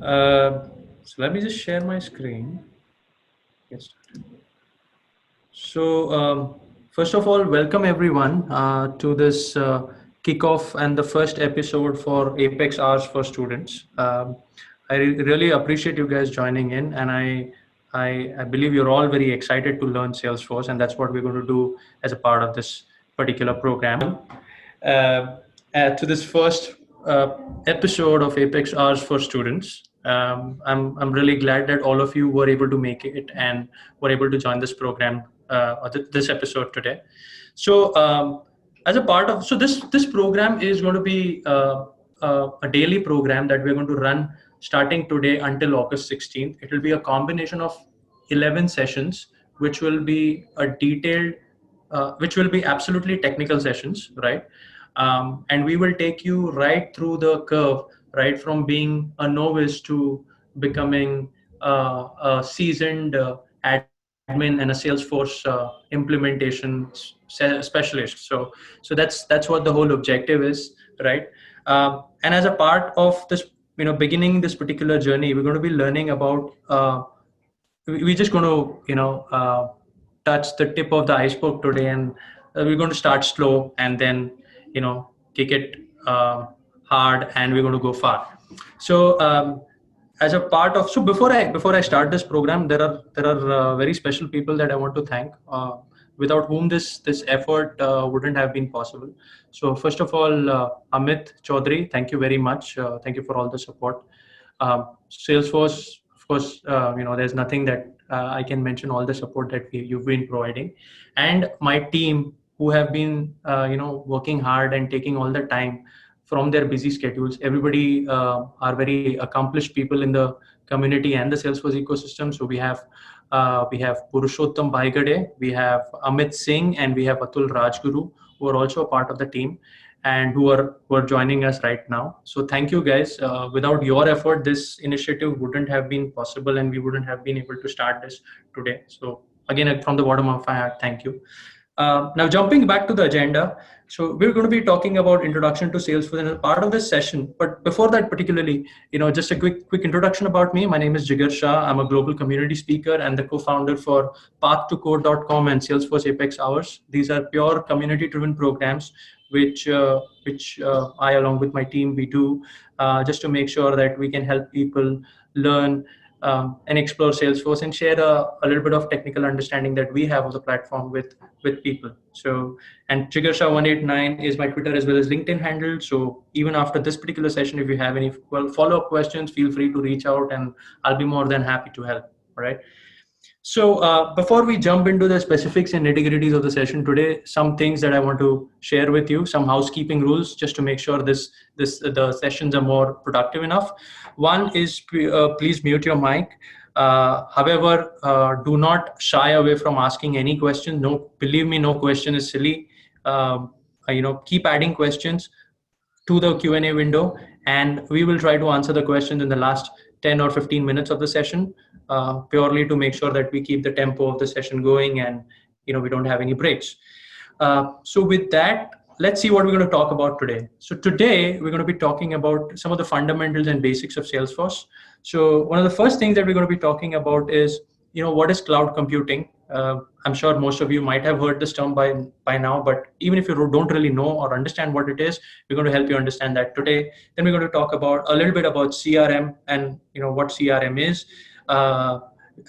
So let me just share my screen. Yes. So first of all, welcome everyone to this kickoff and the first episode for Apex Hours for Students. I really appreciate you guys joining in, and I believe you're all very excited to learn Salesforce, and that's what we're going to do as a part of this particular program. Uh, to this first episode of Apex Hours for Students. I'm really glad that all of you were able to make it and were able to join this program or this episode today. So as a part of this program is going to be a daily program that we're going to run starting today until August 16th. It will be a combination of 11 sessions, which will be a detailed, which will be absolutely technical sessions, right? And we will take you right through the curve, right from being a novice to becoming a seasoned admin and a Salesforce implementation specialist. So that's what the whole objective is, right? And as a part of this, beginning this particular journey, we're going to be learning about. We're just going to, touch the tip of the iceberg today, and we're going to start slow and then kick it hard, and we're going to go far. So as a part of, so before I start this program, there are very special people that I want to thank, without whom this effort wouldn't have been possible. So first of all, Amit Chaudhary, thank you very much. Thank you for all the support. Salesforce, of course, there's nothing that I can mention all the support that you've been providing, and my team who have been working hard and taking all the time from their busy schedules. Everybody are very accomplished people in the community and the Salesforce ecosystem. So we have Purushottam Baigade, we have Amit Singh, and we have Atul Rajguru, who are also a part of the team and who are joining us right now. So thank you guys. Without your effort, this initiative wouldn't have been possible, and we wouldn't have been able to start this today. So again, from the bottom of my heart, thank you. Now jumping back to the agenda, so we're going to be talking about introduction to Salesforce as a part of this session. But before that, particularly, just a quick introduction about me. My name is Jigar Shah. I'm a global community speaker and the co-founder for PathToCode.com and Salesforce Apex Hours. These are pure community-driven programs, which I, along with my team, we do just to make sure that we can help people learn and explore Salesforce and share a little bit of technical understanding that we have of the platform with people. So, and Jigarsha189 is my Twitter as well as LinkedIn handle. So even after this particular session, if you have any follow-up questions, feel free to reach out and I'll be more than happy to help. All right. So before we jump into the specifics and nitty-gritties of the session today, some things that I want to share with you, some housekeeping rules, just to make sure the sessions are more productive enough. One is please mute your mic. However, do not shy away from asking any question. No, believe me, no question is silly. Keep adding questions to the Q&A window, and we will try to answer the questions in the last 10 or 15 minutes of the session, purely to make sure that we keep the tempo of the session going and we don't have any breaks. So with that, let's see what we're going to talk about today. So today we're going to be talking about some of the fundamentals and basics of Salesforce. So one of the first things that we're going to be talking about is what is cloud computing. I'm sure most of you might have heard this term by now, but even if you don't really know or understand what it is, we're going to help you understand that today. Then we're going to talk about a little bit about CRM and what CRM is.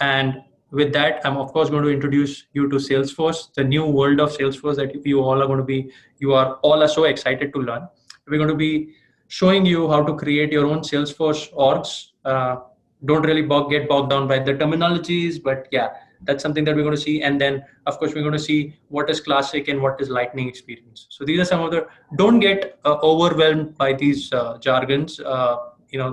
And with that, I'm of course going to introduce you to Salesforce, the new world of Salesforce that you are all so excited to learn. We're going to be showing you how to create your own Salesforce orgs. Don't really get bogged down by the terminologies, but yeah, that's something that we're going to see. And then of course we're going to see what is classic and what is lightning experience. So these are some of the, don't get overwhelmed by these jargons.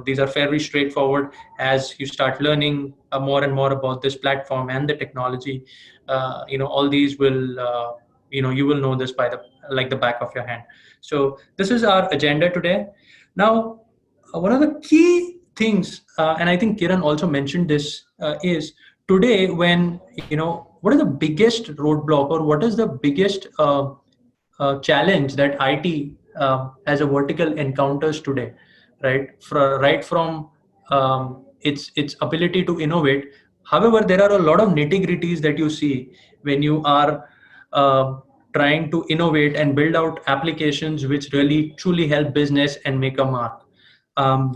These are fairly straightforward. As you start learning more and more about this platform and the technology, all these will, you will know this by the back of your hand. So this is our agenda today. Now, one of the key things, and I think Kiran also mentioned this, is today when, what is the biggest roadblock or what is the biggest challenge that IT as a vertical encounters today, right? Right from its ability to innovate. However, there are a lot of nitty-gritties that you see when you are uh, trying to innovate and build out applications which really truly help business and make a mark.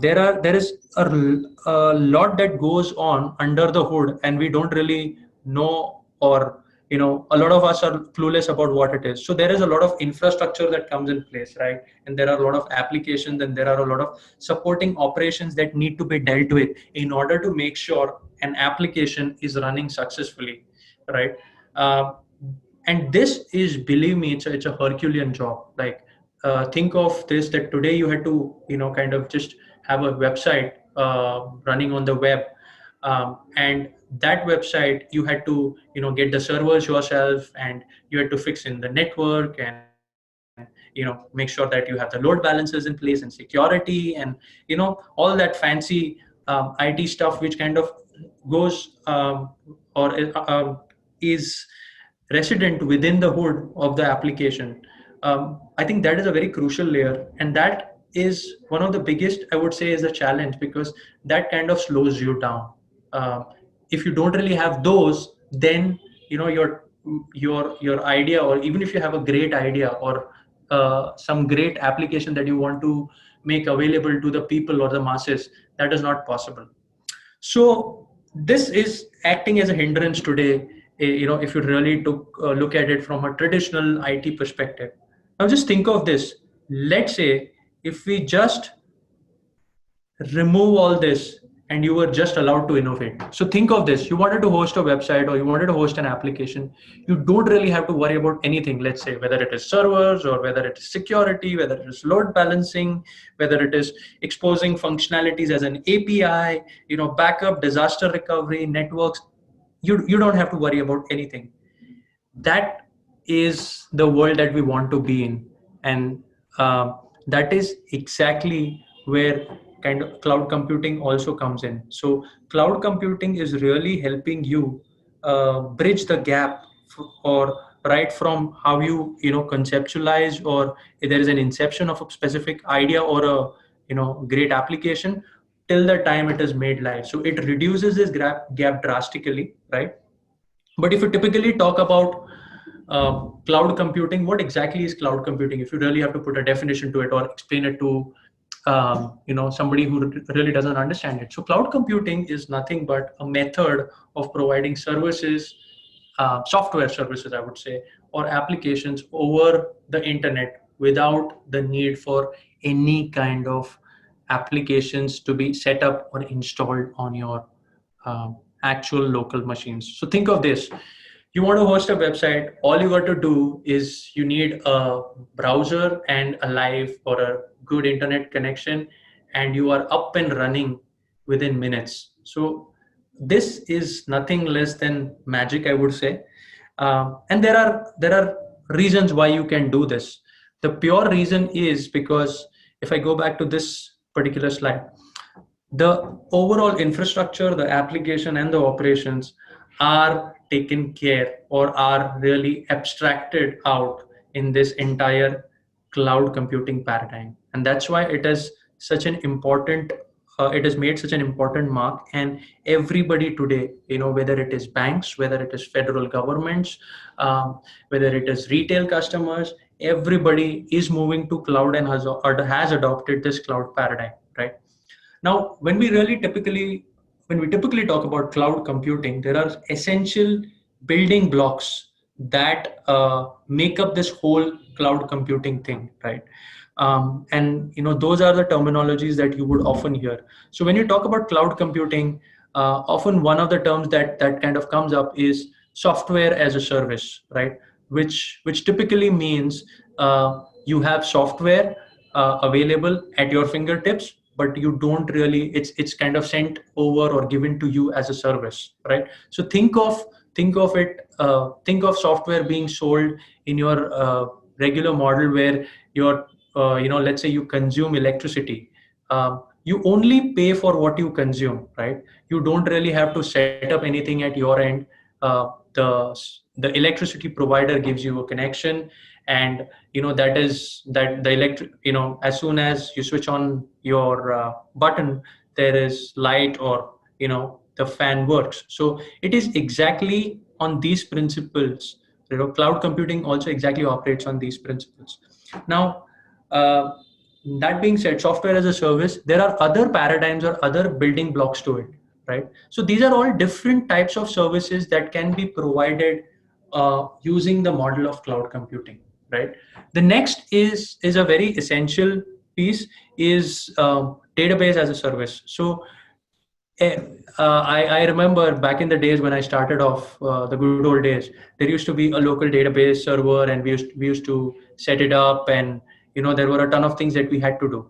There is a lot that goes on under the hood, and we don't really know, or a lot of us are clueless about what it is. So there is a lot of infrastructure that comes in place, right? And there are a lot of applications, and there are a lot of supporting operations that need to be dealt with in order to make sure an application is running successfully, right? uh, and this is, believe me, it's a Herculean job. Like, think of this, that today you had to kind of just have a website running on the web, and that website you had to get the servers yourself, and you had to fix in the network, and make sure that you have the load balancers in place, and security, and all that fancy IT stuff, which kind of goes or is resident within the hood of the application. I think that is a very crucial layer, and that is one of the biggest, I would say, is a challenge, because that kind of slows you down. Um, if you don't really have those, then your idea, or even if you have a great idea, or some great application that you want to make available to the people or the masses, that is not possible. So this is acting as a hindrance today, if you really took a look at it from a traditional IT perspective. Now just think of this. Let's say if we just remove all this and you were just allowed to innovate. So think of this. You wanted to host a website, or you wanted to host an application. You don't really have to worry about anything. Let's say whether it is servers, or whether it is security, whether it is load balancing, whether it is exposing functionalities as an API, backup, disaster recovery, networks. You don't have to worry about anything. That is the world that we want to be in, and that is exactly where kind of cloud computing also comes in. So cloud computing is really helping you bridge the gap, or right from how you conceptualize, or if there is an inception of a specific idea or a great application, till the time it is made live. So it reduces this gap drastically, right? But if you typically talk about cloud computing, what exactly is cloud computing? If you really have to put a definition to it, or explain it to somebody who really doesn't understand it. So cloud computing is nothing but a method of providing services, software services, I would say, or applications over the internet without the need for any kind of applications to be set up or installed on your actual local machines. So think of this. You want to host a website, all you got to do is you need a browser and a live or a good internet connection, and you are up and running within minutes. So this is nothing less than magic, I would say. And there are reasons why you can do this. The pure reason is because, if I go back to this particular slide, the overall infrastructure, the application, and the operations are taken care, or are really abstracted out in this entire cloud computing paradigm. And that's why it is such an important, it has made such an important mark. And everybody today, whether it is banks, whether it is federal governments, whether it is retail customers, everybody is moving to cloud, and has adopted this cloud paradigm, right? Now, when we typically talk about cloud computing, there are essential building blocks that make up this whole cloud computing thing, right? And those are the terminologies that you would often hear. So when you talk about cloud computing, often one of the terms that kind of comes up is software as a service, right? Which typically means you have software available at your fingertips, but you don't really, it's kind of sent over or given to you as a service, right? So think of software being sold in your regular model, where your let's say you consume electricity. You only pay for what you consume, right? You don't really have to set up anything at your end. The electricity provider gives you a connection, and that the electric, as soon as you switch on your button, there is light, or the fan works. So it is exactly on these principles. Cloud computing also exactly operates on these principles. Now, uh, that being said, software as a service, there are other paradigms or other building blocks to it, right? So these are all different types of services that can be provided using the model of cloud computing, right? The next is a very essential piece, is database as a service. So Eh, I remember back in the days when I started off, the good old days, there used to be a local database server, and we used to set it up, and there were a ton of things that we had to do.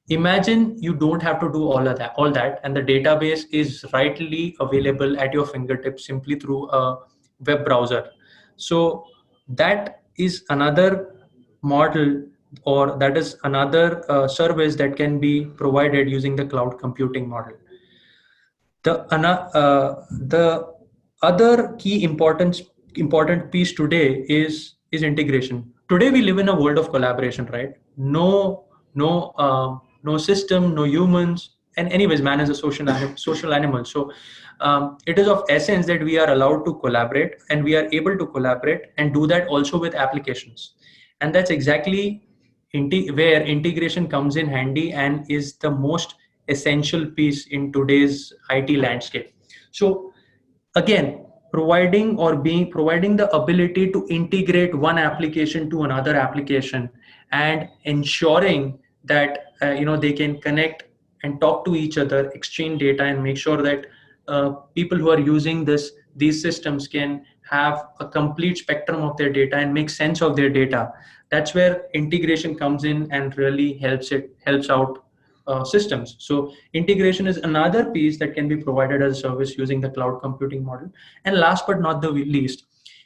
Imagine you don't have to do all that, and the database is rightly available at your fingertips simply through a web browser. So that is another model, or that is another service that can be provided using the cloud computing model. The other key important piece today is integration. Today we live in a world of collaboration, right? No system, no humans, and anyways, man is a social animal. So it is of essence that we are allowed to collaborate, and we are able to collaborate and do that also with applications. And that's exactly where integration comes in handy and is the most essential piece in today's IT landscape. So again, providing the ability to integrate one application to another application, and ensuring that they can connect and talk to each other, exchange data, and make sure that people who are using these systems can have a complete spectrum of their data and make sense of their data. That's where integration comes in and really helps out systems. So integration is another piece that can be provided as a service using the cloud computing model. And last but not the least,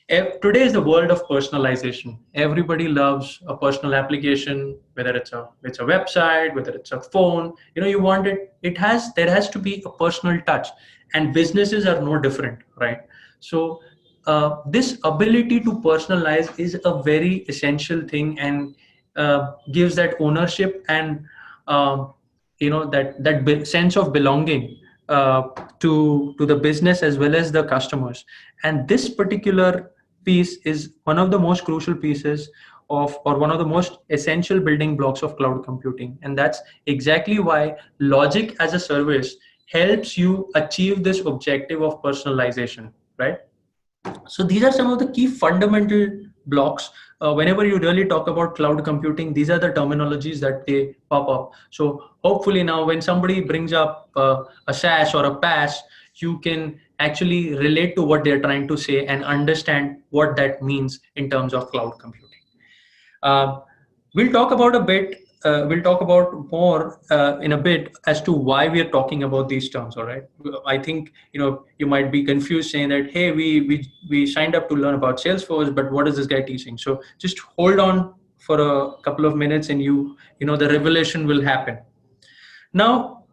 today is the world of personalization. Everybody loves a personal application, whether it's a website, whether it's a phone. You want it. There has to be a personal touch, and businesses are no different, right? So this ability to personalize is a very essential thing, and gives that ownership and um, that sense of belonging to the business as well as the customers. And this particular piece is one of the most crucial pieces of, or one of the most essential building blocks of cloud computing. And that's exactly why logic as a service helps you achieve this objective of personalization, right? So these are some of the key fundamental blocks. Whenever you really talk about cloud computing, these are the terminologies that they pop up. So hopefully now when somebody brings up a SaaS or a PaaS, you can actually relate to what they're trying to say and understand what that means in terms of cloud computing. Uh, we'll talk about a bit. We'll talk about more in a bit as to why we are talking about these terms. All right. I think you might be confused, saying that, hey, we signed up to learn about Salesforce, but what is this guy teaching? So just hold on for a couple of minutes, and the revelation will happen. Now,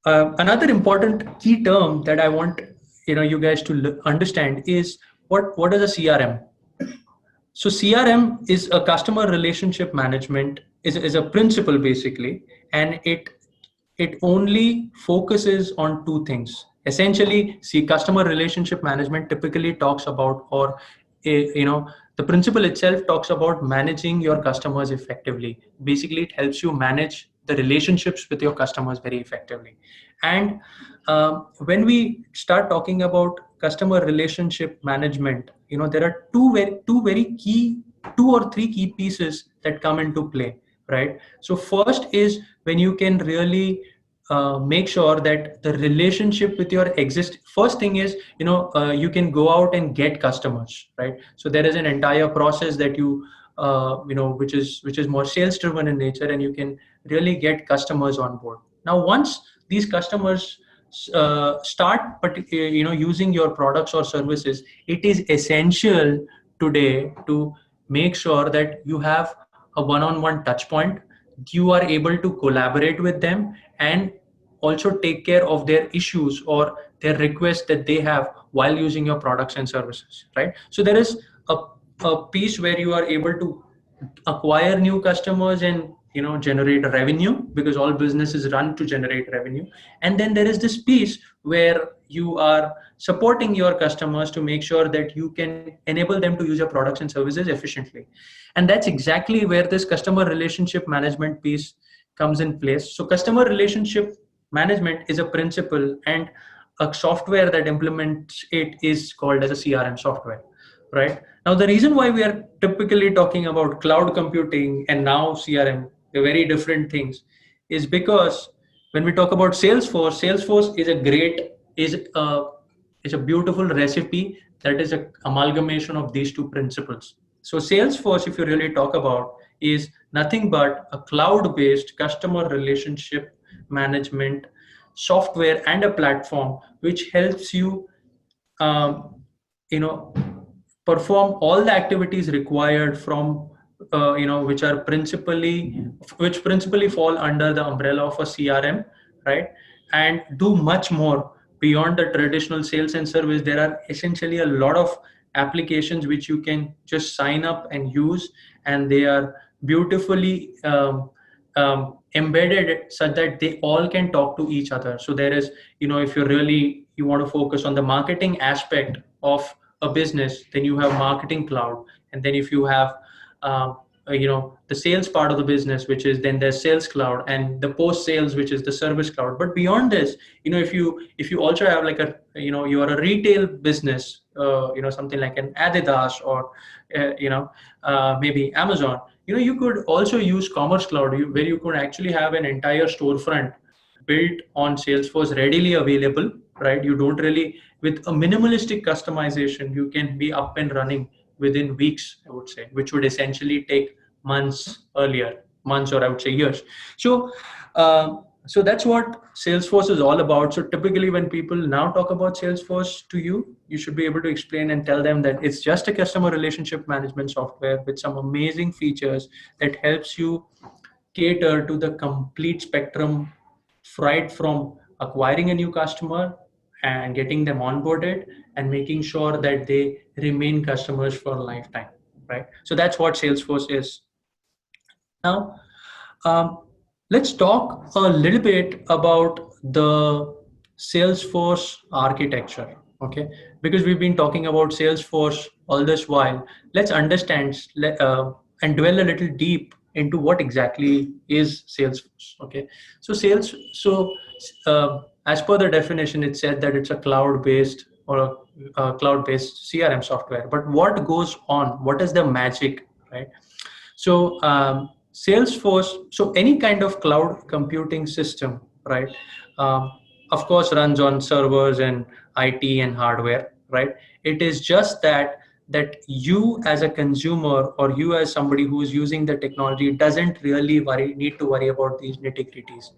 another important key term that I want you guys to understand is what is a CRM. So CRM is a customer relationship management, is a principle basically, and it only focuses on two things. Essentially, see, customer relationship management typically talks about, or the principle itself talks about managing your customers effectively. Basically, it helps you manage the relationships with your customers very effectively. And when we start talking about customer relationship management, there are two or three key pieces that come into play, right? So first is when you can really make sure that the relationship with your first thing is you can go out and get customers, right? So there is an entire process that which is more sales driven in nature, and you can really get customers on board. Now once these customers start using your products or services, it is essential today to make sure that you have a one-on-one touch point. You are able to collaborate with them and also take care of their issues or their requests that they have while using your products and services, right? So there is a piece where you are able to acquire new customers and generate revenue, because all businesses run to generate revenue. And then there is this piece where you are supporting your customers to make sure that you can enable them to use your products and services efficiently. And that's exactly where this customer relationship management piece comes in place. So customer relationship management is a principle, and a software that implements it is called as a CRM software, right? Now, the reason why we are typically talking about cloud computing and now CRM, they're very different things, is because when we talk about Salesforce, Salesforce is a great, is a beautiful recipe that is a amalgamation of these two principles. So Salesforce, if you really talk about, is nothing but a cloud-based customer relationship management software and a platform which helps you um, you know perform all the activities required from which principally fall under the umbrella of a CRM, right? And do much more beyond the traditional sales and service. There are essentially a lot of applications which you can just sign up and use, and they are beautifully embedded such that they all can talk to each other. So there is, if you want to focus on the marketing aspect of a business, then you have marketing cloud. And then if you have the sales part of the business, which is then there's sales cloud, and the post sales, which is the service cloud. But beyond this, if you also have like you are a retail business, something like an Adidas or maybe Amazon, you could also use commerce cloud, where you could actually have an entire storefront built on Salesforce, readily available, right? You don't really, with a minimalistic customization, you can be up and running within weeks, I would say, which would essentially take months, or I would say years. So, so that's what Salesforce is all about. So typically when people now talk about Salesforce to you, you should be able to explain and tell them that it's just a customer relationship management software with some amazing features that helps you cater to the complete spectrum, right from acquiring a new customer and getting them onboarded and making sure that they remain customers for a lifetime, right? So that's what Salesforce is. Now, um, let's talk a little bit about the Salesforce architecture, okay? Because we've been talking about Salesforce all this while. Let's understand and dwell a little deep into what exactly is Salesforce, okay? As per the definition, it said that it's a cloud-based or a cloud-based CRM software. But what goes on? What is the magic, right? So Salesforce, so any kind of cloud computing system, right? Um, of course, runs on servers and IT and hardware, right? It is just that you as a consumer, or you as somebody who is using the technology, doesn't really need to worry about these nitty-gritties.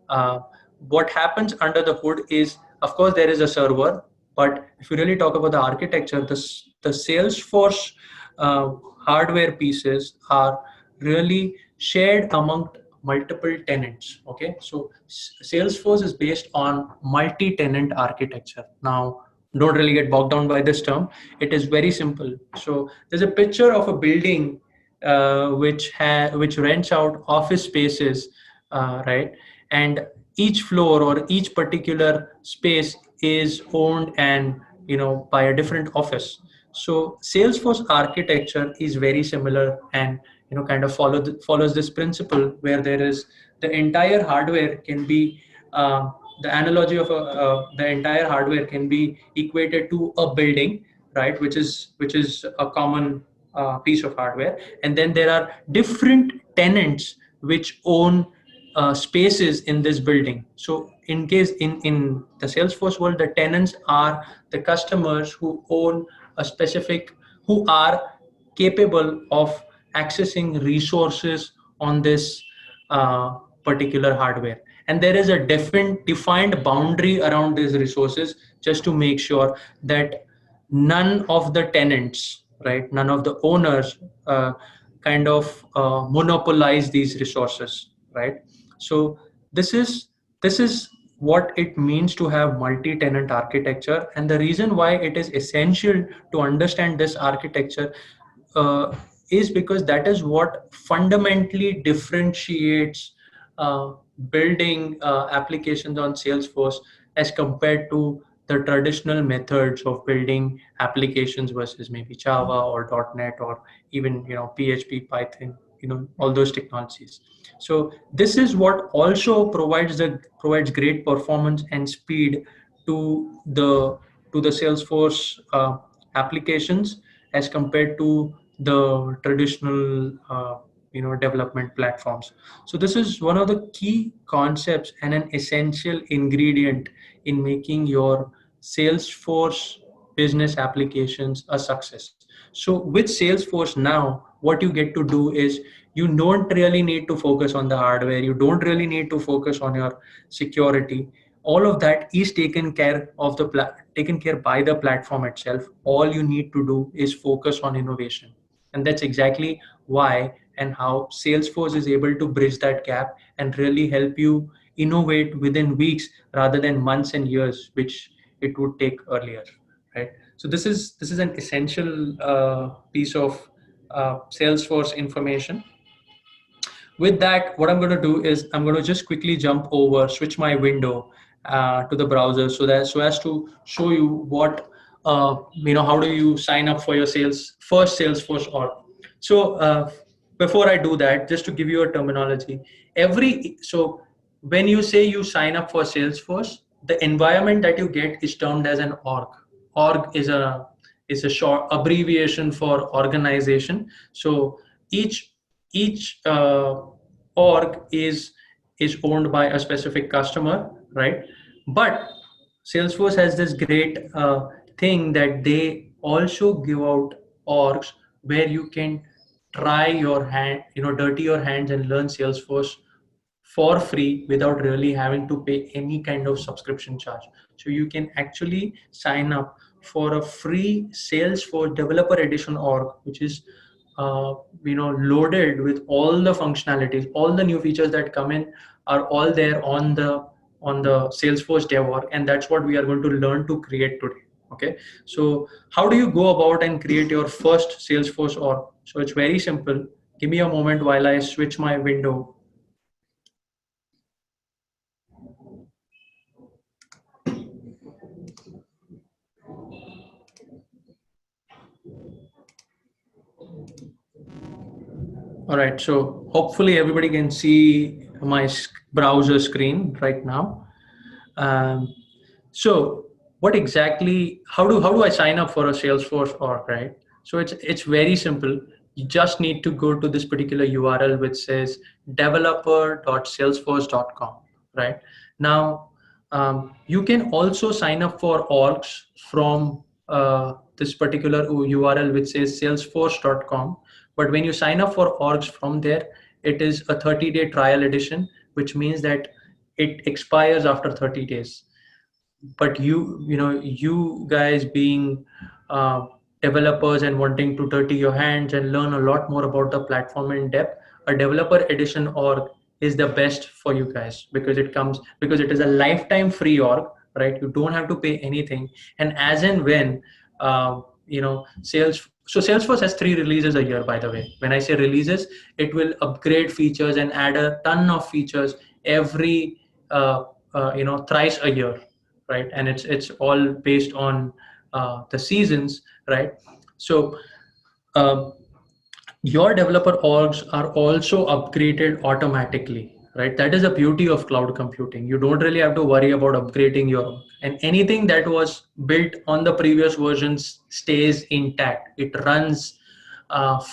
Uh, what happens under the hood is, of course, there is a server, but if you really talk about the architecture, the Salesforce hardware pieces are really shared among multiple tenants. Okay, so Salesforce is based on multi-tenant architecture. Now, don't really get bogged down by this term. It is very simple. So there's a picture of a building which rents out office spaces, right? And each floor or each particular space is owned and by a different office. So Salesforce architecture is very similar, and kind of follows this principle, where there is the entire hardware can be the analogy of the entire hardware can be equated to a building, right? Which is a common piece of hardware, and then there are different tenants which own spaces in this building. So in case in the Salesforce world, the tenants are the customers who own a specific, who are capable of accessing resources on this particular hardware. And there is a defined boundary around these resources, just to make sure that none of the tenants, right, none of the owners kind of monopolize these resources, right? So this is what it means to have multi-tenant architecture. And the reason why it is essential to understand this architecture uh, is because that is what fundamentally differentiates building applications on Salesforce as compared to the traditional methods of building applications versus maybe Java or .NET or even PHP, Python, all those technologies. So this is what also provides great performance and speed to the Salesforce applications as compared to the traditional development platforms. So this is one of the key concepts and an essential ingredient in making your Salesforce business applications a success. So with Salesforce now, what you get to do is you don't really need to focus on the hardware. You don't really need to focus on your security. All of that is taken care by the platform itself. All you need to do is focus on innovation, and that's exactly why and how Salesforce is able to bridge that gap and really help you innovate within weeks rather than months and years, which it would take earlier, right? So this is an essential piece of Salesforce information. With that, what I'm going to do is I'm going to just quickly switch my window to the browser, so as to show you how do you sign up for your first Salesforce org. So before I do that, just to give you a terminology, so when you say you sign up for Salesforce, the environment that you get is termed as an org. Org is a short abbreviation for organization. So each org is owned by a specific customer, right? But Salesforce has this great thing that they also give out orgs where you can try your hand, dirty your hands and learn Salesforce for free without really having to pay any kind of subscription charge. So you can actually sign up for a free Salesforce Developer Edition org, which is loaded with all the functionalities, all the new features that come in are all there on the Salesforce Dev org, and that's what we are going to learn to create today. Okay, so how do you go about and create your first Salesforce org? So it's very simple. Give me a moment while I switch my window. All right, so hopefully everybody can see my browser screen right now. Um, so what exactly, how do I sign up for a Salesforce org, right? So it's very simple. You just need to go to this particular URL which says developer.salesforce.com, right? Now, you can also sign up for orgs from this particular URL which says salesforce.com. But when you sign up for orgs from there, it is a 30-day trial edition, which means that it expires after 30 days. But you guys being uh, developers and wanting to dirty your hands and learn a lot more about the platform in depth, a developer edition org is the best for you guys because it is a lifetime free org, right? You don't have to pay anything, and as and when Salesforce has 3 releases a year, by the way. When I say releases, it will upgrade features and add a ton of features every thrice a year, right? And it's all based on the seasons, right? So um, your developer orgs are also upgraded automatically, right? That is the beauty of cloud computing. You don't really have to worry about upgrading your, and anything that was built on the previous versions stays intact. It runs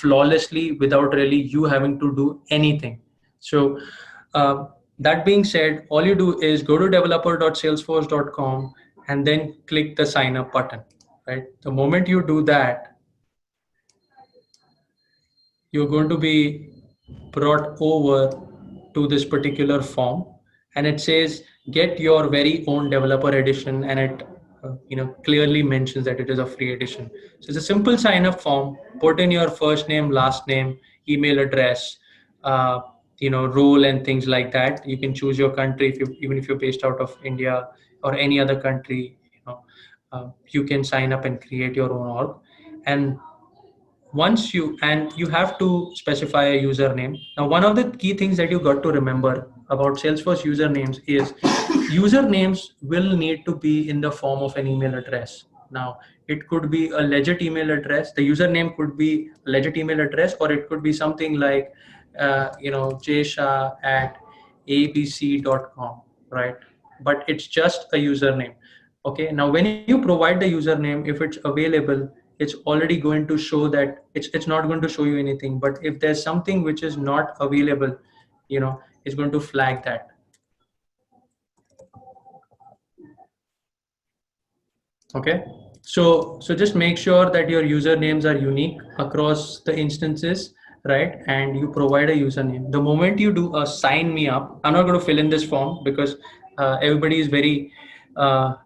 flawlessly without really you having to do anything. So that being said, all you do is go to developer.salesforce.com and then click the sign up button, right? The moment you do that, you're going to be brought over to this particular form, and it says get your very own developer edition, and it clearly mentions that it is a free edition. So it's a simple sign up form. Put in your first name, last name, email address, uh, role and things like that. You can choose your country even if you're based out of India or any other country. You can sign up and create your own org. And once you have to specify a username. Now, one of the key things that you got to remember about Salesforce usernames is usernames will need to be in the form of an email address. Now, it could be a legit email address. The username could be a legit email address, or it could be something like jsha@abc.com, right? But it's just a username. Okay, now when you provide the username, if it's available, it's already going to show that it's not going to show you anything. But if there's something which is not available, it's going to flag that. Okay, so just make sure that your usernames are unique across the instances, right? And you provide a username. The moment you do a sign me up, I'm not going to fill in this form because everybody is very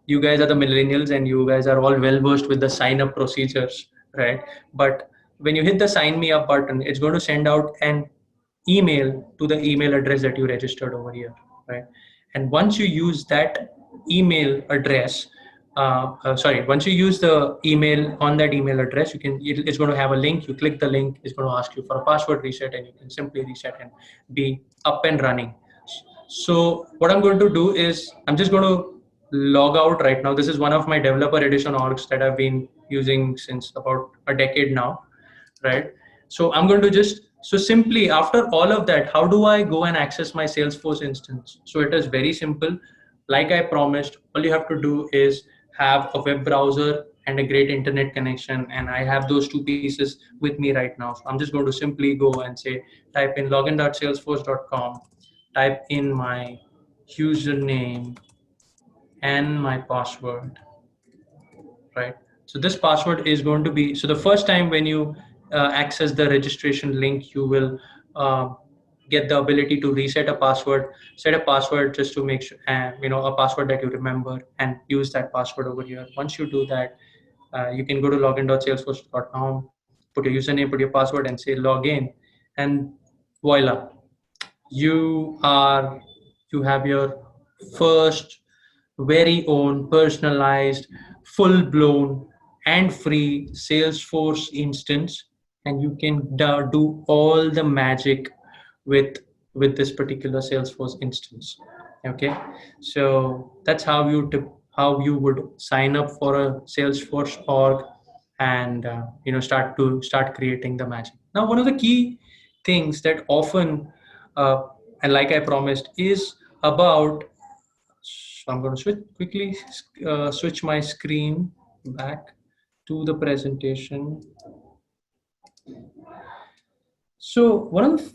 you guys are the millennials and you guys are all well versed with the sign up procedures, right? But when you hit the sign me up button, it's going to send out an email to the email address that you registered over here, right? And once you use that email address, sorry, once you use the email on that email address, it's going to have a link. You click the link, it's going to ask you for a password reset, and you can simply reset and be up and running. So what I'm going to do is I'm just going to log out right now. This is one of my developer edition orgs that I've been using since about a decade now, right? So I'm going to just, so simply after all of that, how do I go and access my Salesforce instance? So it is very simple. Like I promised, all you have to do is have a web browser and a great internet connection. And I have those two pieces with me right now. So I'm just going to simply go and say, type in login.salesforce.com, type in my username and my password, right? So this password is going to be, so the first time when you access the registration link, you will uh, get the ability to reset a password, set a password just to make sure, a password that you remember, and use that password over here. Once you do that, you can go to login.salesforce.com, put your username, put your password, and say login, and voila, you are you have your first very own personalized, full blown and free Salesforce instance, and you can do all the magic with this particular Salesforce instance. Okay, so that's how how you would sign up for a Salesforce org, and start creating the magic. Now, one of the key things that often uh, and like I promised is about, so I'm going to switch my screen back to the presentation. So one of the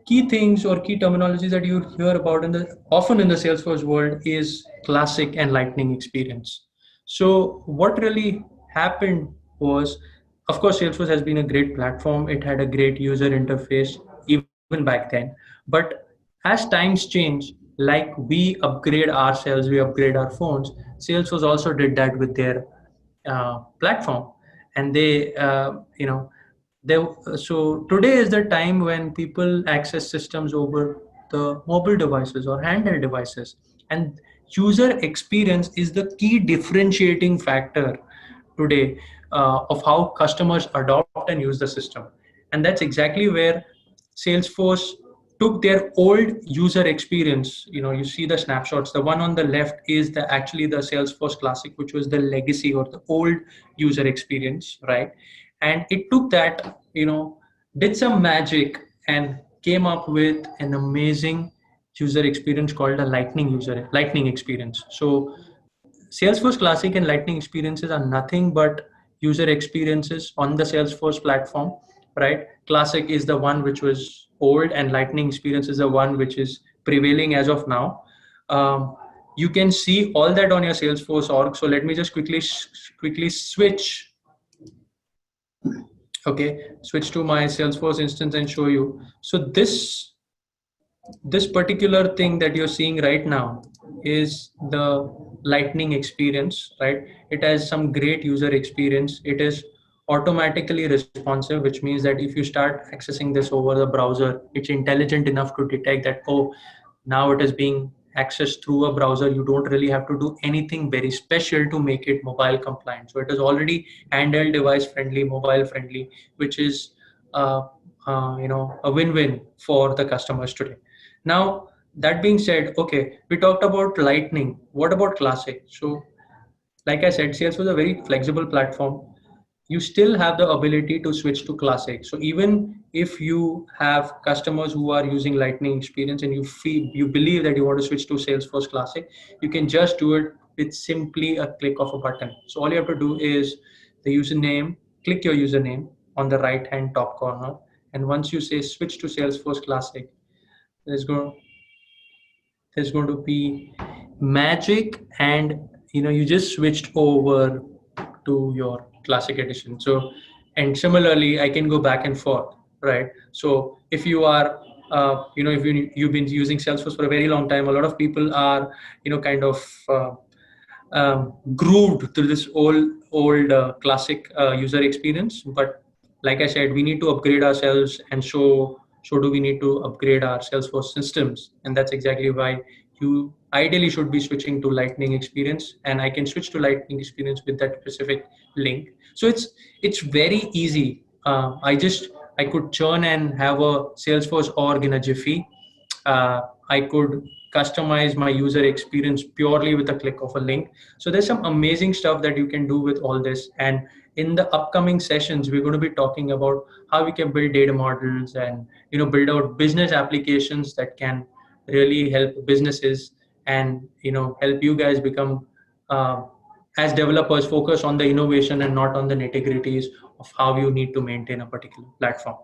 key things or key terminologies that you hear about often in the Salesforce world is classic and lightning experience. So what really happened was, of course, Salesforce has been a great platform. It had a great user interface even back then. But as times change, like we upgrade ourselves, we upgrade our phones, Salesforce also did that with their platform. And they so today is the time when people access systems over the mobile devices or handheld devices, and user experience is the key differentiating factor today of how customers adopt and use the system. And that's exactly where Salesforce took their old user experience. You see the snapshots. The one on the left is actually the Salesforce Classic, which was the legacy or the old user experience, right? And it took that, did some magic and came up with an amazing user experience called a lightning experience. So Salesforce Classic and Lightning experiences are nothing but user experiences on the Salesforce platform, right? Classic is the one which was old, and Lightning experience is the one which is prevailing as of now. You can see all that on your Salesforce org. So let me just quickly switch to my Salesforce instance and show you. So this particular thing that you're seeing right now is the lightning experience, right? It has some great user experience. It is automatically responsive, which means that if you start accessing this over the browser, it's intelligent enough to detect that, oh, now it is being access through a browser. You don't really have to do anything very special to make it mobile compliant. So it is already handheld device friendly, mobile friendly, which is a win-win for the customers today. Now, that being said, okay, we talked about Lightning. What about Classic? So like I said, Salesforce is a very flexible platform. You still have the ability to switch to Classic. So even if you have customers who are using Lightning experience and you believe that you want to switch to Salesforce Classic, you can just do it with simply a click of a button. So all you have to do is the username, click your username on the right hand top corner. And once you say switch to Salesforce Classic, there's going there's going to be magic, and you just switched over to your Classic edition. So and similarly I can go back and forth, right? So if you are if you've been using Salesforce for a very long time, a lot of people are kind of grooved to this old Classic user experience. But like I said, we need to upgrade ourselves, and so do we need to upgrade our Salesforce systems, and that's exactly why you ideally should be switching to Lightning experience. And I can switch to Lightning experience with that specific link. So it's very easy. I could churn and have a Salesforce org in a jiffy. I could customize my user experience purely with a click of a link. So there's some amazing stuff that you can do with all this. And in the upcoming sessions, we're going to be talking about how we can build data models and build out business applications that can really help businesses, and help you guys become as developers focus on the innovation and not on the nitty-gritties of how you need to maintain a particular platform.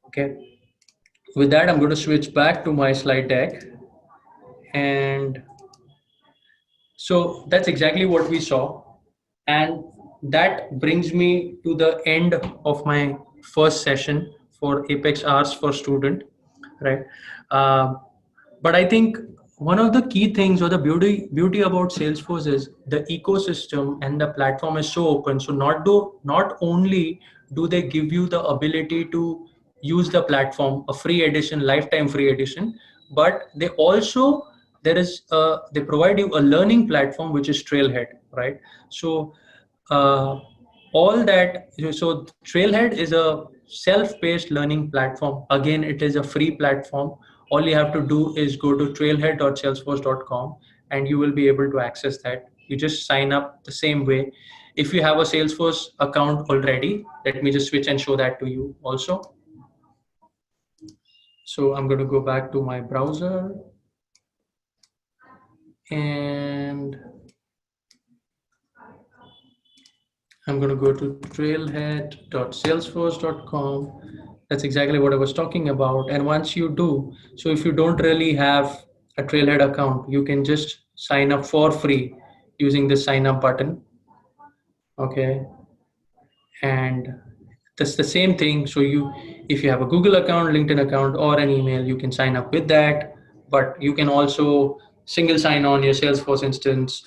Okay. With that, I'm going to switch back to my slide deck. And so that's exactly what we saw. And that brings me to the end of my first session for Apex Hours for Student, right? Um, but I think one of the key things, or the beauty about Salesforce, is the ecosystem and the platform is so open. So not only do they give you the ability to use the platform, a free edition, lifetime free edition, but they also they provide you a learning platform, which is Trailhead, right? So uh, all that, so Trailhead is a self-paced learning platform. Again, it is a free platform. All you have to do is go to trailhead.salesforce.com and you will be able to access that. You just sign up the same way. If you have a Salesforce account already, let me just switch and show that to you also. So I'm going to go back to my browser, and I'm going to go to trailhead.salesforce.com. That's exactly what I was talking about. And once you do, so if you don't really have a Trailhead account, you can just sign up for free using the sign up button. Okay. And that's the same thing. So if you have a Google account, LinkedIn account, or an email, you can sign up with that. But you can also single sign on your Salesforce instance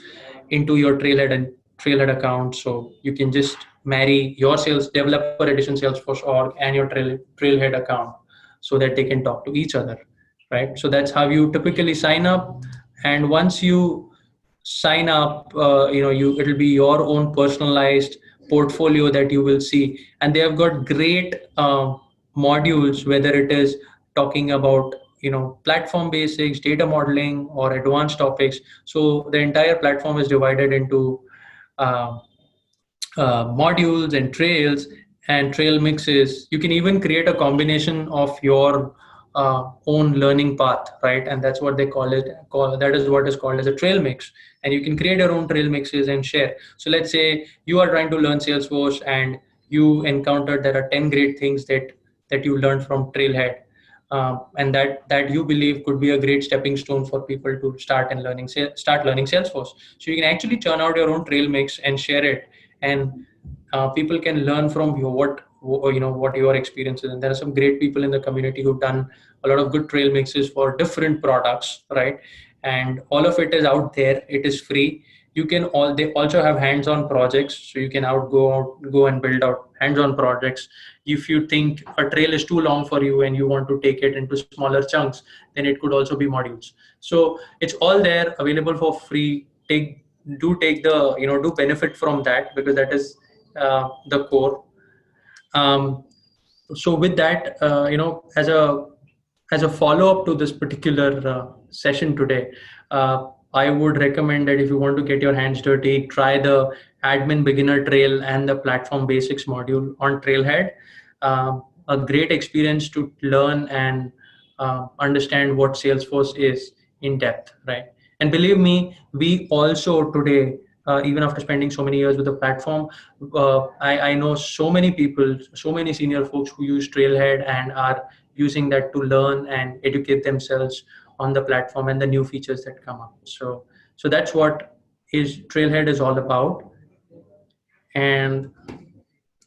into your Trailhead account. So you can just marry your sales developer edition Salesforce org and your Trailhead account so that they can talk to each other, right? So that's how you typically sign up. And once you sign up, it'll be your own personalized portfolio that you will see. And they have got great modules, whether it is talking about platform basics, data modeling, or advanced topics. So the entire platform is divided into uh, modules and trails and trail mixes. You can even create a combination of your own learning path, right? And that's what they call it. That is what is called as a trail mix. And you can create your own trail mixes and share. So let's say you are trying to learn Salesforce and you encountered there are 10 great things that you learned from Trailhead. And that you believe could be a great stepping stone for people to start learning Salesforce. So you can actually churn out your own trail mix and share it, and people can learn from you what your experience is. And there are some great people in the community who've done a lot of good trail mixes for different products, right? And all of it is out there. It is free. You can all they also have hands-on projects, so you can go and build out hands-on projects. If you think a trail is too long for you and you want to take it into smaller chunks, then it could also be modules. So it's all there available for free. Take the do benefit from that, because that is the core. Um, so with that, as a follow up to this particular session today, I would recommend that if you want to get your hands dirty, try the admin beginner trail and the platform basics module on Trailhead. A great experience to learn and understand what Salesforce is in depth, right? And believe me, we also today, even after spending so many years with the platform, I know so many people, so many senior folks who use Trailhead and are using that to learn and educate themselves on the platform and the new features that come up. So that's what is Trailhead is all about. And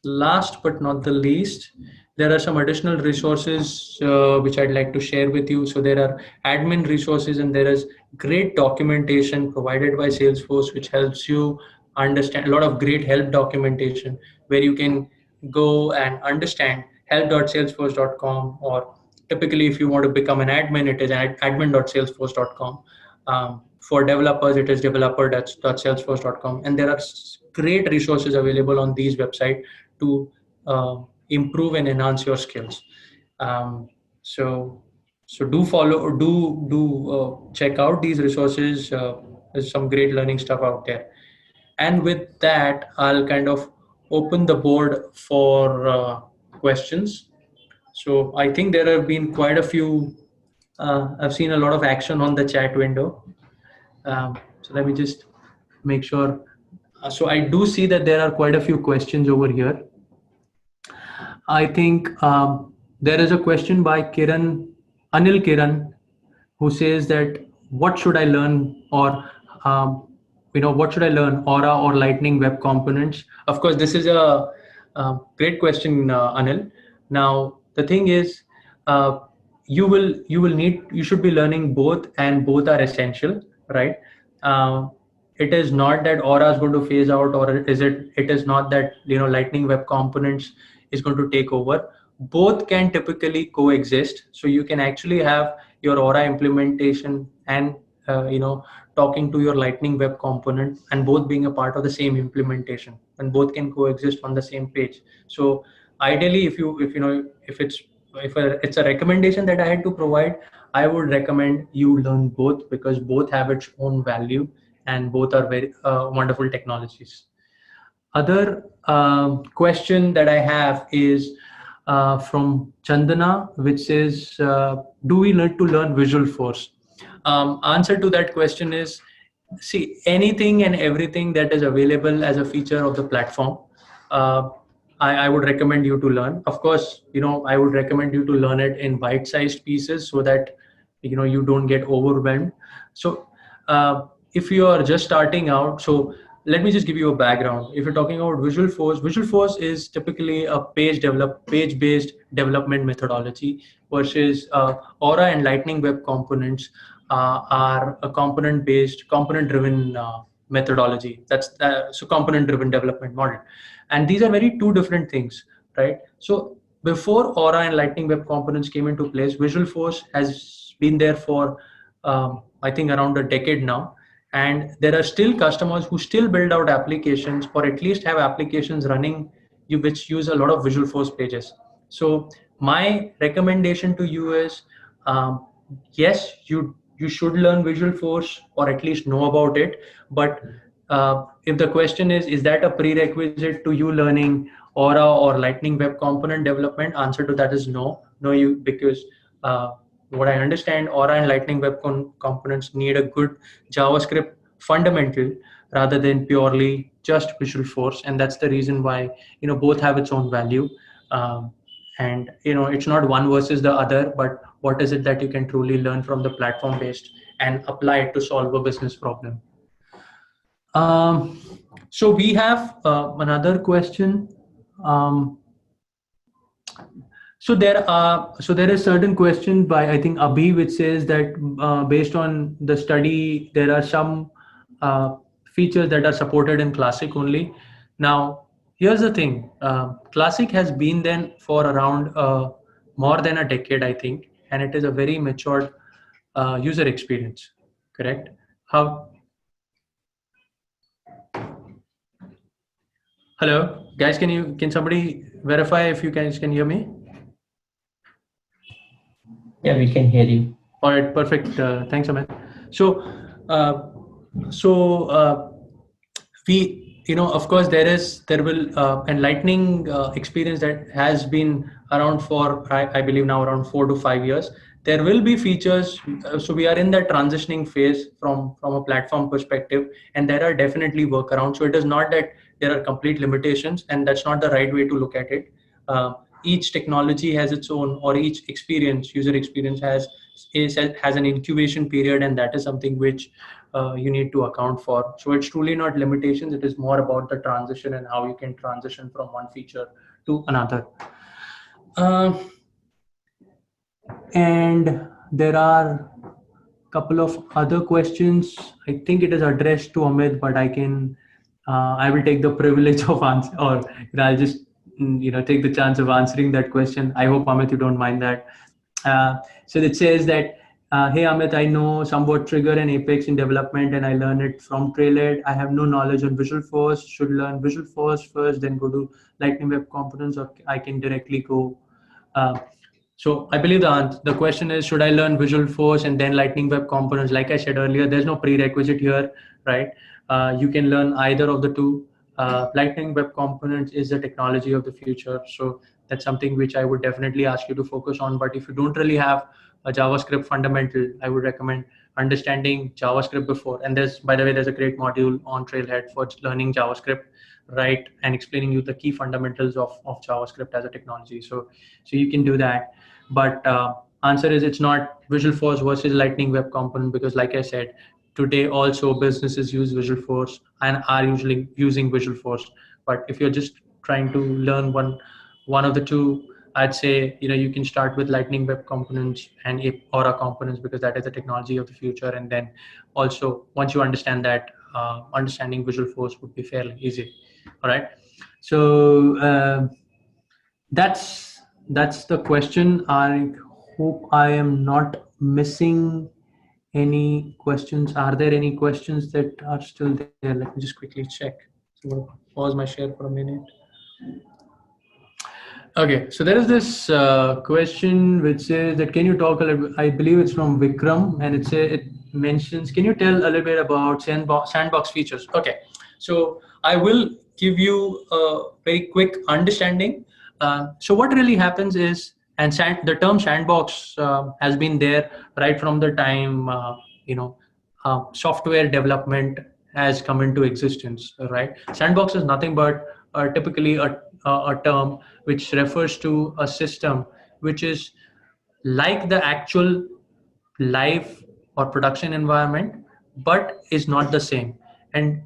last but not the least, there are some additional resources which I'd like to share with you. So there are admin resources, and there is great documentation provided by Salesforce, which helps you understand a lot of great help documentation where you can go and understand help.salesforce.com, or typically if you want to become an admin, it is admin.salesforce.com. For developers, it is developer.salesforce.com. And there are great resources available on these websites to improve and enhance your skills. Um, so so do follow, do check out these resources. There's some great learning stuff out there. And with that, I'll kind of open the board for questions. So I think there have been quite a few. I've seen a lot of action on the chat window. So let me just make sure. So I do see that there are quite a few questions over here. I think there is a question by Anil Kiran, who says that what should I learn, or what should I learn, Aura or Lightning Web Components? Of course, this is a great question, Anil. Now the thing is, you should be learning both, and both are essential, right? Um, it is not that Aura is going to phase out, or it is not that Lightning Web Components is going to take over. Both can typically coexist, so you can actually have your Aura implementation and talking to your Lightning Web Component, and both being a part of the same implementation, and both can coexist on the same page. So ideally, if it's a recommendation that I had to provide, I would recommend you learn both, because both have its own value and both are very wonderful technologies. Other question that I have is from Chandana, which says, do we need to learn Visualforce? Answer to that question is, see, anything and everything that is available as a feature of the platform, uh, I would recommend you to learn. Of course, I would recommend you to learn it in bite-sized pieces, so that you don't get overwhelmed. So if you are just starting out, so let me just give you a background. If you're talking about Visualforce is typically a page-based development methodology, versus Aura and Lightning Web Components are a component-driven methodology. So component-driven development model, and these are very two different things, right? So before Aura and Lightning Web Components came into place, Visualforce has been there for I think around a decade now, and there are still customers who still build out applications, or at least have applications running which use a lot of Visualforce pages. So my recommendation to you is, yes, you should learn Visualforce, or at least know about it. But if the question is that a prerequisite to you learning Aura or Lightning Web Component development? Answer to that is no. Because what I understand, Aura and Lightning Web Components need a good JavaScript fundamental, rather than purely just Visualforce, and that's the reason why both have its own value. And it's not one versus the other, but what is it that you can truly learn from the platform based and apply it to solve a business problem. So we have another question. So there is certain question by, I think, Abhi, which says that based on the study, there are some features that are supported in Classic only. Now, here's the thing: Classic has been then for around more than a decade, I think, and it is a very matured user experience. Correct? How? Hello, guys. Can somebody verify if you guys can hear me? Yeah, we can hear you. All right, perfect. Thanks, Amit. So, uh, so we, of course, there will enlightening experience that has been around for I believe now around 4 to 5 years. There will be features. So we are in that transitioning phase from a platform perspective, and there are definitely workarounds. So it is not that there are complete limitations, and that's not the right way to look at it. Uh, each technology has its own, or each user experience has an incubation period, and that is something which you need to account for. So it's truly not limitations, it is more about the transition and how you can transition from one feature to another. uh, and there are couple of other questions. I think it is addressed to Amit, but I will take the privilege of answer, or I'll just take the chance of answering that question. I hope, Amit, you don't mind that. So it says that, hey Amit, I know somewhat Trigger and Apex in development, and I learn it from Trailhead. I have no knowledge on Visual Force. Should learn Visual Force first, then go to Lightning Web Components, or I can directly go. Uh, so I believe the question is, should I learn Visual Force and then Lightning Web Components? Like I said earlier, there's no prerequisite here, right? You can learn either of the two. Lightning Web Components is the technology of the future. So that's something which I would definitely ask you to focus on. But if you don't really have a JavaScript fundamental, I would recommend understanding JavaScript before. And by the way, there's a great module on Trailhead for learning JavaScript, right? And explaining you the key fundamentals of JavaScript as a technology. So you can do that. But answer is, it's not Visual Force versus Lightning Web Component, because like I said, today also businesses use Visual Force and are usually using Visual Force. But if you're just trying to learn one of the two, I'd say you can start with Lightning Web Components and Aura Components, because that is the technology of the future. And then also, once you understand that, understanding Visual Force would be fairly easy. All right. So that's the question. I hope I am not missing any questions. Are there any questions that are still there? Let me just quickly check. So I'm going to pause my share for a minute. Okay, so there is this question which says that, can you talk a little bit, I believe it's from Vikram, and it mentions, can you tell a little bit about sandbox features? Okay, so I will give you a very quick understanding. So what really happens is, and the term sandbox has been there right from the time software development has come into existence, right? Sandbox is nothing but typically a term which refers to a system which is like the actual live or production environment, but is not the same. And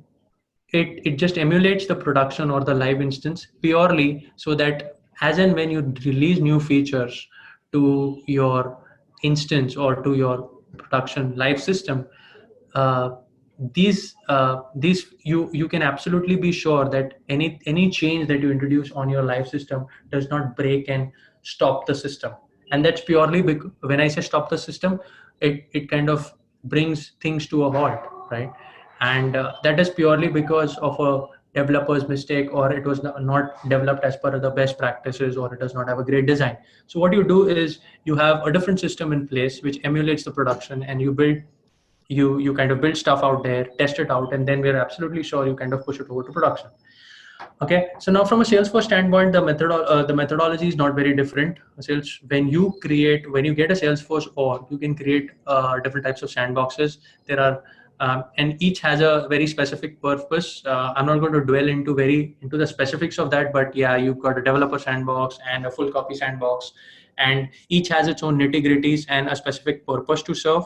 it just emulates the production or the live instance purely so that as and when you release new features to your instance or to your production live system, uh, these you can absolutely be sure that any change that you introduce on your live system does not break and stop the system. And that's purely because, when I say stop the system, it kind of brings things to a halt, right? And that is purely because of a developer's mistake, or it was not developed as per the best practices, or it does not have a great design. So what you do is, you have a different system in place which emulates the production, and you kind of build stuff out there, test it out, and then we're absolutely sure you kind of push it over to production. Okay, so now from a Salesforce standpoint, the methodology is not very different. When you get a Salesforce org, you can create different types of sandboxes. There are and each has a very specific purpose. I'm not going to dwell into the specifics of that, but yeah, you've got a developer sandbox and a full copy sandbox, and each has its own nitty gritties and a specific purpose to serve,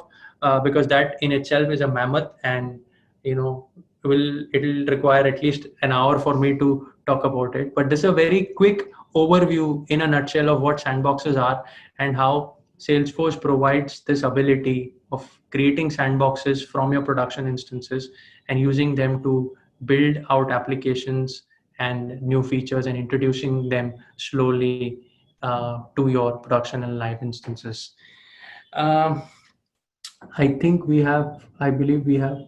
because that in itself is a mammoth, and you know it'll require at least an hour for me to talk about it. But this is a very quick overview in a nutshell of what sandboxes are and how Salesforce provides this ability of creating sandboxes from your production instances and using them to build out applications and new features and introducing them slowly to your production and live instances. Um, I believe we have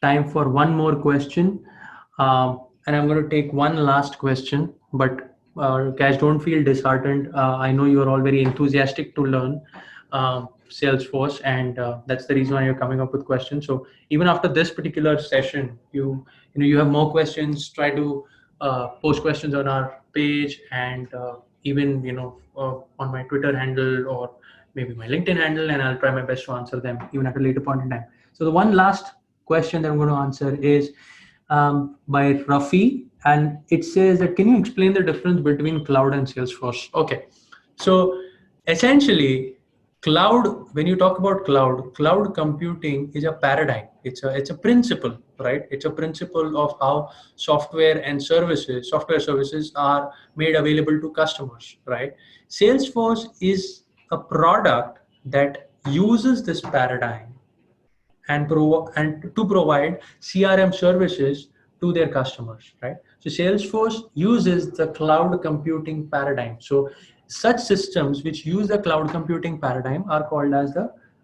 time for one more question. And I'm going to take one last question, but guys, don't feel disheartened. I know you're all very enthusiastic to learn Salesforce, and that's the reason why you're coming up with questions. So even after this particular session, you have more questions. Try to post questions on our page, and even on my Twitter handle or maybe my LinkedIn handle, and I'll try my best to answer them even at a later point in time. So the one last question that I'm going to answer is by Rafi, and it says that, can you explain the difference between cloud and Salesforce? Okay, so essentially, cloud. When you talk about cloud computing is a paradigm. It's a principle, right? It's a principle of how software services are made available to customers, right? Salesforce is a product that uses this paradigm and to provide CRM services to their customers, right? So Salesforce uses the cloud computing paradigm. So such systems which use the cloud computing paradigm are called as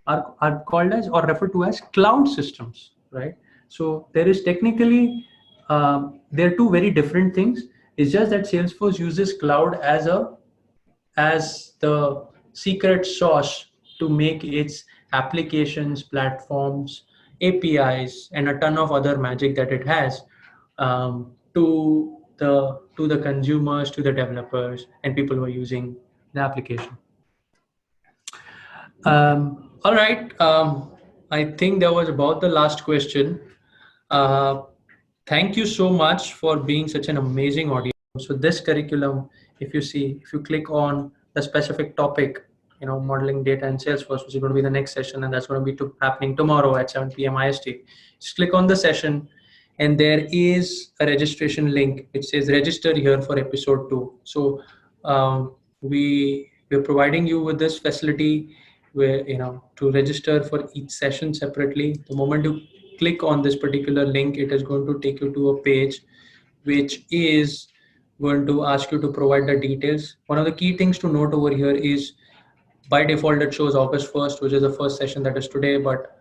are called as or referred to as cloud systems, right? So there is technically there are two very different things. It's just that Salesforce uses cloud as the secret sauce to make its applications, platforms, APIs, and a ton of other magic that it has to the consumers, to the developers, and people who are using the application. All right. I think that was about the last question. Uh, Thank you so much for being such an amazing audience. So this curriculum, if you click on the specific topic, modeling data in Salesforce, which is going to be the next session, and that's going to be happening tomorrow at 7 p.m. IST. Just click on the session, and there is a registration link. It says register here for episode 2. So we're providing you with this facility where to register for each session separately. The moment you click on this particular link, it is going to take you to a page which is going to ask you to provide the details. One of the key things to note over here is by default it shows August 1st, which is the first session, that is today, but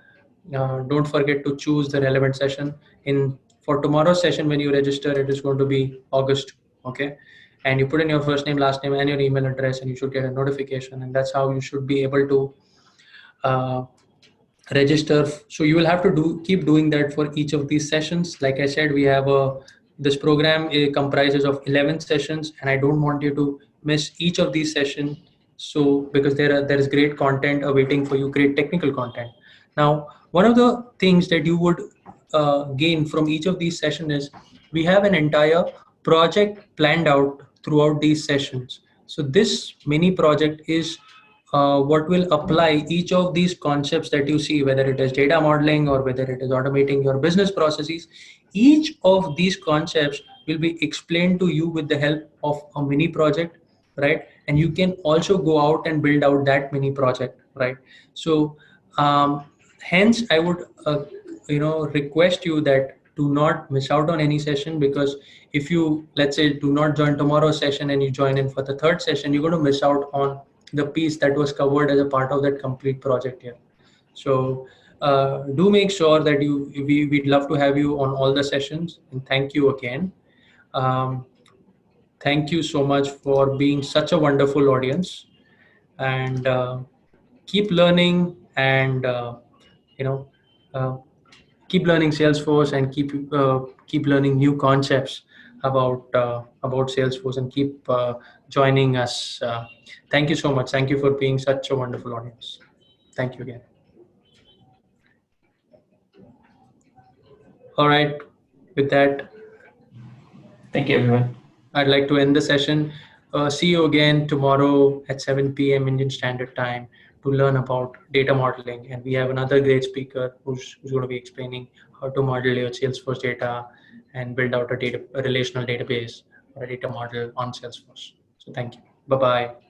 don't forget to choose the relevant session. For tomorrow's session, when you register, it is going to be August, okay? And you put in your first name, last name, and your email address, and you should get a notification, and that's how you should be able to register. So you will have to keep doing that for each of these sessions. Like I said, we have this program comprises of 11 sessions, and I don't want you to miss each of these sessions. So because there is great content awaiting for you, great technical content. Now, one of the things that you would gain from each of these sessions is we have an entire project planned out throughout these sessions. So this mini project is what will apply each of these concepts that you see, whether it is data modeling or whether it is automating your business processes. Each of these concepts will be explained to you with the help of a mini project, right? And you can also go out and build out that mini project, right? So hence I would request you that do not miss out on any session, because if you, let's say, do not join tomorrow's session and you join in for the third session, you're going to miss out on the piece that was covered as a part of that complete project here. So do make sure that we'd love to have you on all the sessions, and thank you again. Thank you so much for being such a wonderful audience, and keep learning, and you know uh, keep learning Salesforce, and keep learning new concepts about Salesforce, and keep joining us. Thank you so much. Thank you for being such a wonderful audience. Thank you again. All right. With that, Thank you, everyone. I'd like to end the session. See you again tomorrow at 7 p.m. Indian Standard Time to learn about data modeling. And we have another great speaker who's going to be explaining how to model your Salesforce data and build out a relational database or a data model on Salesforce. So thank you. Bye-bye.